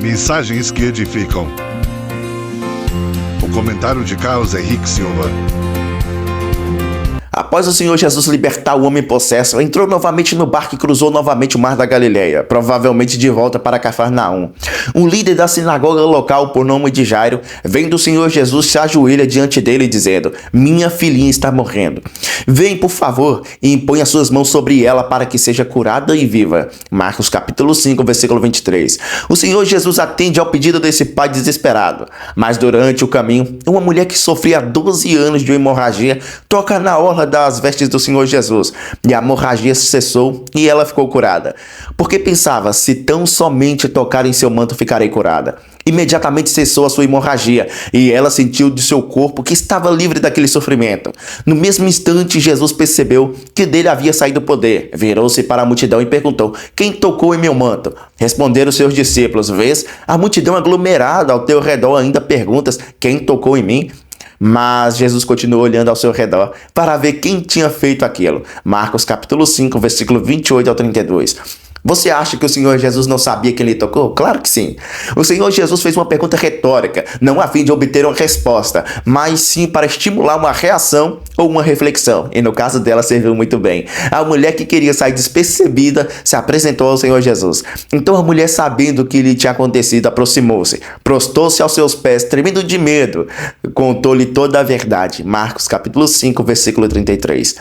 Mensagens que edificam. O comentário de Carlos Henrique Silva. Após o Senhor Jesus libertar o homem possesso, entrou novamente no barco e cruzou novamente o mar da Galileia, provavelmente de volta para Cafarnaum. Um líder da sinagoga local, por nome de Jairo, vendo o Senhor Jesus, se ajoelha diante dele, dizendo: "Minha filhinha está morrendo. Vem, por favor, e impõe as suas mãos sobre ela para que seja curada e viva." Marcos capítulo 5, versículo 23. O Senhor Jesus atende ao pedido desse pai desesperado. Mas durante o caminho, uma mulher que sofria há 12 anos de hemorragia toca na orla das vestes do Senhor Jesus, e a hemorragia cessou e ela ficou curada, porque pensava: se tão somente tocar em seu manto ficarei curada. Imediatamente cessou a sua hemorragia e ela sentiu de seu corpo que estava livre daquele sofrimento. No mesmo instante, Jesus percebeu que dele havia saído o poder. Virou-se para a multidão e perguntou: "Quem tocou em meu manto?" Responderam seus discípulos: "Vês a multidão aglomerada ao teu redor, ainda perguntas: quem tocou em mim?" Mas Jesus continuou olhando ao seu redor para ver quem tinha feito aquilo. Marcos capítulo 5, versículo 28 ao 32. Você acha que o Senhor Jesus não sabia quem lhe tocou? Claro que sim. O Senhor Jesus fez uma pergunta retórica, não a fim de obter uma resposta, mas sim para estimular uma reação ou uma reflexão. E no caso dela serviu muito bem. A mulher que queria sair despercebida se apresentou ao Senhor Jesus. Então a mulher, sabendo o que lhe tinha acontecido, aproximou-se, prostou-se aos seus pés, tremendo de medo. Contou-lhe toda a verdade. Marcos capítulo 5, versículo 33.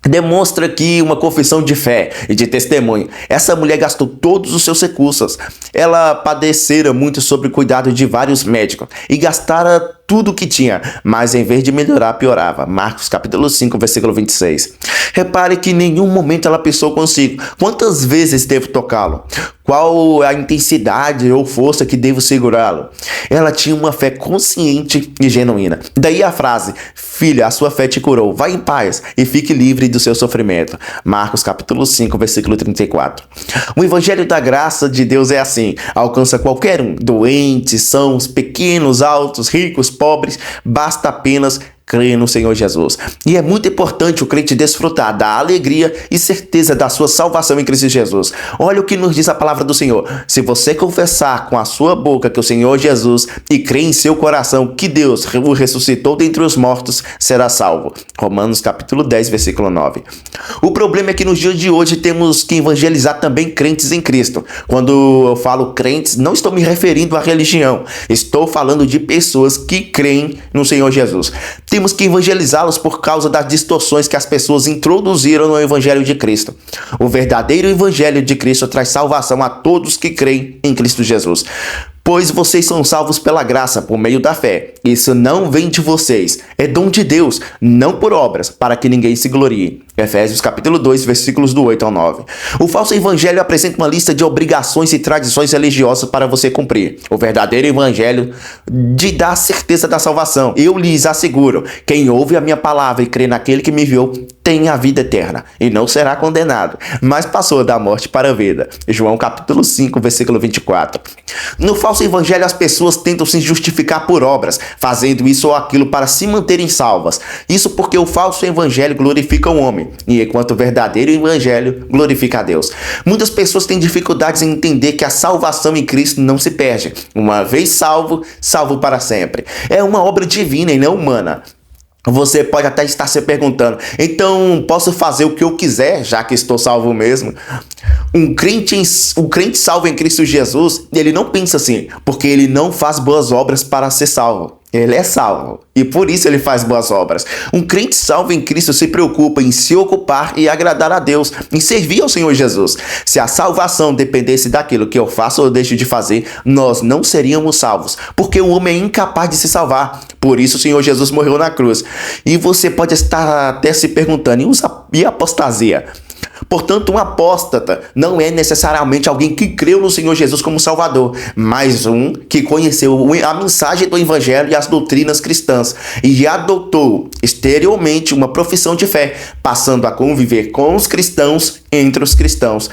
Demonstra aqui uma confissão de fé e de testemunho. Essa mulher gastou todos os seus recursos. Ela padecera muito sob o cuidado de vários médicos e gastara tudo o que tinha, mas em vez de melhorar, piorava. Marcos capítulo 5, versículo 26. Repare que em nenhum momento ela pensou consigo: quantas vezes devo tocá-lo? Qual a intensidade ou força que devo segurá-lo? Ela tinha uma fé consciente e genuína. Daí a frase: "Filha, a sua fé te curou. Vá em paz e fique livre do seu sofrimento." Marcos capítulo 5, versículo 34. O evangelho da graça de Deus é assim. Alcança qualquer um. Doentes, sãos, pequenos, altos, ricos, pobres. Basta apenas crer no Senhor Jesus. E é muito importante o crente desfrutar da alegria e certeza da sua salvação em Cristo Jesus. Olha o que nos diz a palavra do Senhor: se você confessar com a sua boca que o Senhor Jesus e crer em seu coração que Deus o ressuscitou dentre os mortos, será salvo. Romanos capítulo 10, versículo 9. O problema é que nos dias de hoje temos que evangelizar também crentes em Cristo. Quando eu falo crentes, não estou me referindo à religião. Estou falando de pessoas que creem no Senhor Jesus. Temos que evangelizá-los por causa das distorções que as pessoas introduziram no Evangelho de Cristo. O verdadeiro Evangelho de Cristo traz salvação a todos que creem em Cristo Jesus. Pois vocês são salvos pela graça, por meio da fé. Isso não vem de vocês, é dom de Deus, não por obras, para que ninguém se glorie. Efésios capítulo 2, versículos do 8 ao 9. O falso evangelho apresenta uma lista de obrigações e tradições religiosas para você cumprir. O verdadeiro evangelho de dar a certeza da salvação. Eu lhes asseguro: quem ouve a minha palavra e crê naquele que me enviou, tem a vida eterna e não será condenado, mas passou da morte para a vida. João capítulo 5, versículo 24. No falso evangelho, as pessoas tentam se justificar por obras, fazendo isso ou aquilo para se manterem salvas. Isso porque o falso evangelho glorifica o homem, e enquanto o verdadeiro evangelho glorifica a Deus. Muitas pessoas têm dificuldades em entender que a salvação em Cristo não se perde. Uma vez salvo, salvo para sempre. É uma obra divina e não humana. Você pode até estar se perguntando: então posso fazer o que eu quiser, já que estou salvo mesmo? Um crente salvo em Cristo Jesus, ele não pensa assim, porque ele não faz boas obras para ser salvo. Ele é salvo e por isso ele faz boas obras. Um crente salvo em Cristo se preocupa em se ocupar e agradar a Deus, em servir ao Senhor Jesus. Se a salvação dependesse daquilo que eu faço ou deixo de fazer, nós não seríamos salvos, porque o homem é incapaz de se salvar. Por isso o Senhor Jesus morreu na cruz. E você pode estar até se perguntando: e a apostasia? Portanto, um apóstata não é necessariamente alguém que creu no Senhor Jesus como Salvador, mas um que conheceu a mensagem do Evangelho e as doutrinas cristãs e adotou exteriormente uma profissão de fé, passando a conviver com os cristãos entre os cristãos.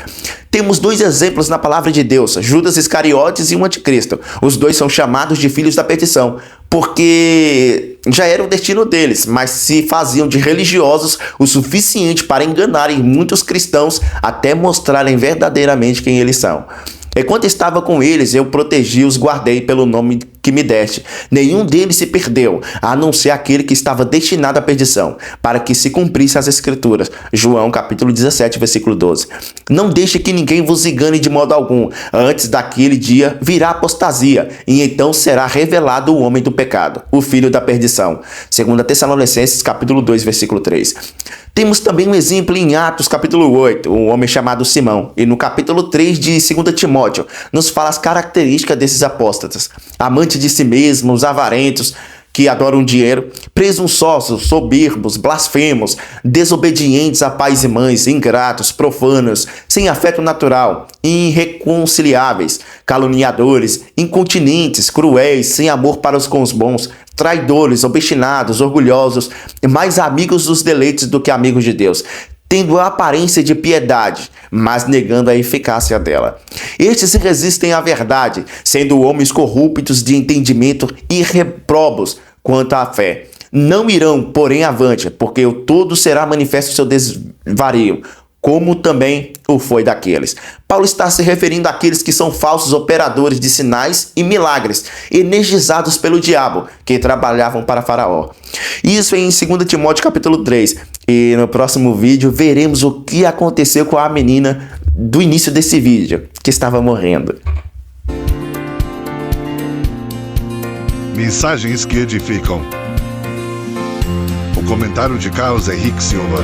Temos dois exemplos na palavra de Deus: Judas Iscariotes e o anticristo. Os dois são chamados de filhos da perdição, porque já era o destino deles, mas se faziam de religiosos o suficiente para enganarem muitos cristãos até mostrarem verdadeiramente quem eles são. Enquanto estava com eles, eu protegi e os guardei pelo nome que me deste. Nenhum deles se perdeu, a não ser aquele que estava destinado à perdição, para que se cumprisse as Escrituras. João capítulo 17, versículo 12. Não deixe que ninguém vos engane de modo algum. Antes daquele dia virá apostasia, e então será revelado o homem do pecado, o filho da perdição. 2 Tessalonicenses capítulo 2, versículo 3. Temos também um exemplo em Atos capítulo 8, um homem chamado Simão. E no capítulo 3 de 2 Timóteo, nos fala as características desses apóstatas. Amantes de si mesmos, avarentos, que adoram dinheiro, presunçosos, soberbos, blasfemos, desobedientes a pais e mães, ingratos, profanos, sem afeto natural, irreconciliáveis, caluniadores, incontinentes, cruéis, sem amor para com os bons, traidores, obstinados, orgulhosos, mais amigos dos deleites do que amigos de Deus, tendo a aparência de piedade, mas negando a eficácia dela. Estes se resistem à verdade, sendo homens corruptos de entendimento e reprobos quanto à fé. Não irão, porém, avante, porque o todo será manifesto o seu desvario, como também o foi daqueles. Paulo está se referindo àqueles que são falsos operadores de sinais e milagres, energizados pelo diabo, que trabalhavam para Faraó. Isso em 2 Timóteo capítulo 3. E no próximo vídeo veremos o que aconteceu com a menina do início desse vídeo, que estava morrendo. Mensagens que edificam. O comentário de Carlos Henrique Silva.